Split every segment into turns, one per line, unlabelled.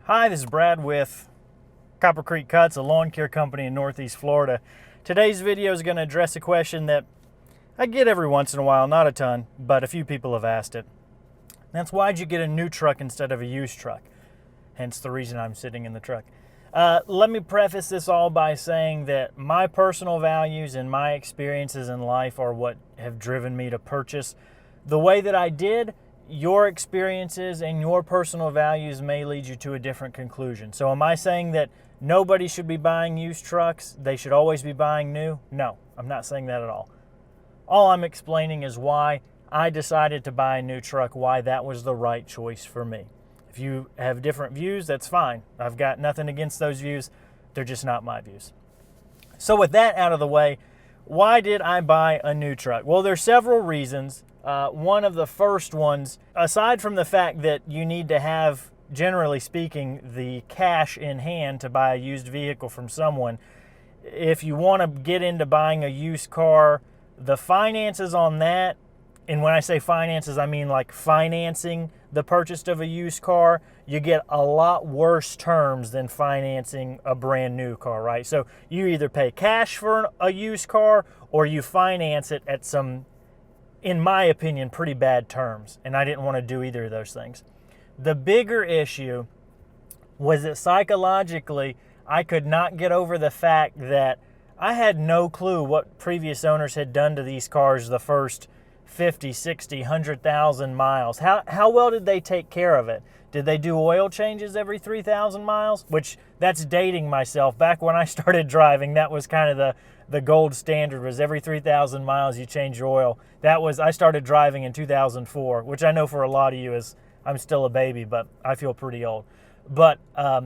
Hi, this is Brad with Copper Creek Cuts, a lawn care company in Northeast Florida. Today's video is going to address a question that I get every once in a while, not a ton, but a few people have asked it. That's why'd you get a new truck instead of a used truck? Hence the reason I'm sitting in the truck. Let me preface this all by saying that my personal values and my experiences in life are what have driven me to purchase the way that I did. Your experiences and your personal values may lead you to a different conclusion. So am I saying that nobody should be buying used trucks? They should always be buying new? No, I'm not saying that at all. All I'm explaining is why I decided to buy a new truck, why that was the right choice for me. If you have different views, that's fine. I've got nothing against those views. They're just not my views. So with that out of the way, why did I buy a new truck? Well, there's several reasons. One of the first ones, aside from the fact that you need to have, generally speaking, the cash in hand to buy a used vehicle from someone, if you want to get into buying a used car, the finances on that, and when I say finances, I mean like financing the purchase of a used car, you get a lot worse terms than financing a brand new car, right? So you either pay cash for a used car or you finance it at some, in my opinion, pretty bad terms. And I didn't want to do either of those things. The bigger issue was that psychologically, I could not get over the fact that I had no clue what previous owners had done to these cars the first 50, 60, 100,000 miles. How well did they take care of it? Did they do oil changes every 3,000 miles? Which, that's dating myself. Back when I started driving, that was kind of the gold standard, was every 3,000 miles you change your oil. I started driving in 2004, which I know for a lot of you is, I'm still a baby, but I feel pretty old. But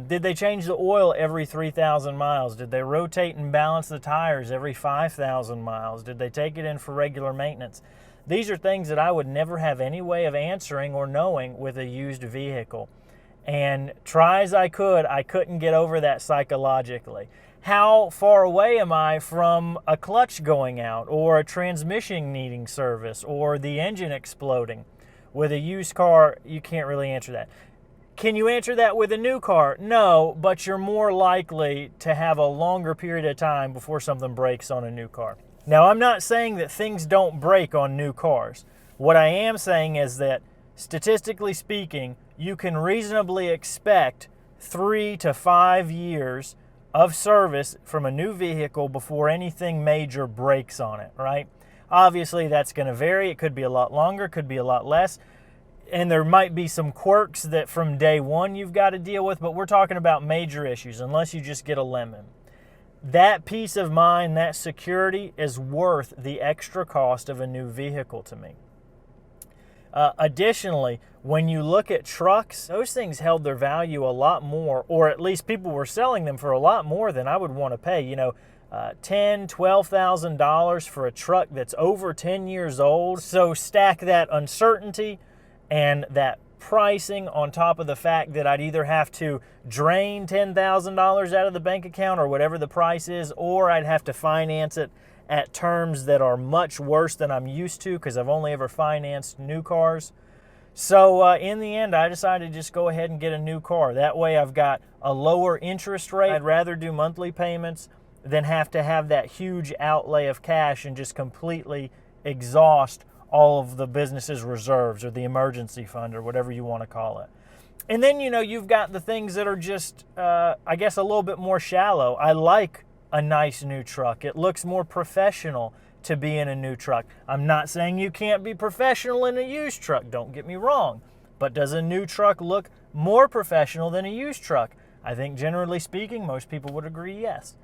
did they change the oil every 3,000 miles? Did they rotate and balance the tires every 5,000 miles? Did they take it in for regular maintenance? These are things that I would never have any way of answering or knowing with a used vehicle. And try as I couldn't get over that psychologically. How far away am I from a clutch going out or a transmission needing service or the engine exploding? With a used car, you can't really answer that. Can you answer that with a new car? No, but you're more likely to have a longer period of time before something breaks on a new car. Now, I'm not saying that things don't break on new cars. What I am saying is that, statistically speaking, you can reasonably expect 3 to 5 years of service from a new vehicle before anything major breaks on it, right? Obviously, that's going to vary. It could be a lot longer, could be a lot less. And there might be some quirks that from day one you've got to deal with, but we're talking about major issues, unless you just get a lemon. That peace of mind, that security is worth the extra cost of a new vehicle to me. Additionally, when you look at trucks, those things held their value a lot more, or at least people were selling them for a lot more than I would want to pay. You know, $10,000, $12,000 for a truck that's over 10 years old. So stack that uncertainty and that pricing on top of the fact that I'd either have to drain $10,000 out of the bank account or whatever the price is, or I'd have to finance it at terms that are much worse than I'm used to because I've only ever financed new cars. So in the end, I decided to just go ahead and get a new car. That way I've got a lower interest rate. I'd rather do monthly payments than have to have that huge outlay of cash and just completely exhaust all of the business's reserves or the emergency fund or whatever you want to call it. And then, you know, you've got the things that are just, I guess, a little bit more shallow. I like a nice new truck. It looks more professional to be in a new truck. I'm not saying you can't be professional in a used truck, don't get me wrong. But does a new truck look more professional than a used truck? I think generally speaking, most people would agree yes.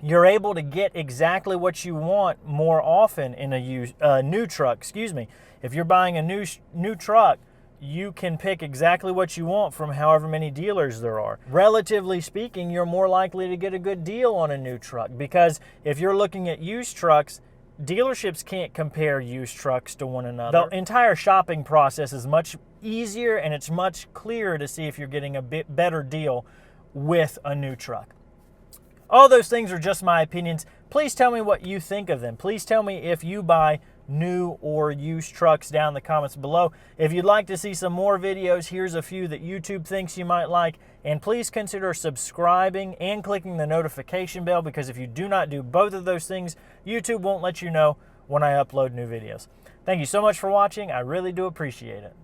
You're able to get exactly what you want more often in a new truck. Excuse me. If you're buying a new truck, you can pick exactly what you want from however many dealers there are. Relatively speaking, you're more likely to get a good deal on a new truck because if you're looking at used trucks, dealerships can't compare used trucks to one another. The entire shopping process is much easier and it's much clearer to see if you're getting a bit better deal with a new truck. All those things are just my opinions. Please tell me what you think of them. Please tell me if you buy new or used trucks down in the comments below. If you'd like to see some more videos, here's a few that YouTube thinks you might like. And please consider subscribing and clicking the notification bell, because if you do not do both of those things, YouTube won't let you know when I upload new videos. Thank you so much for watching. I really do appreciate it.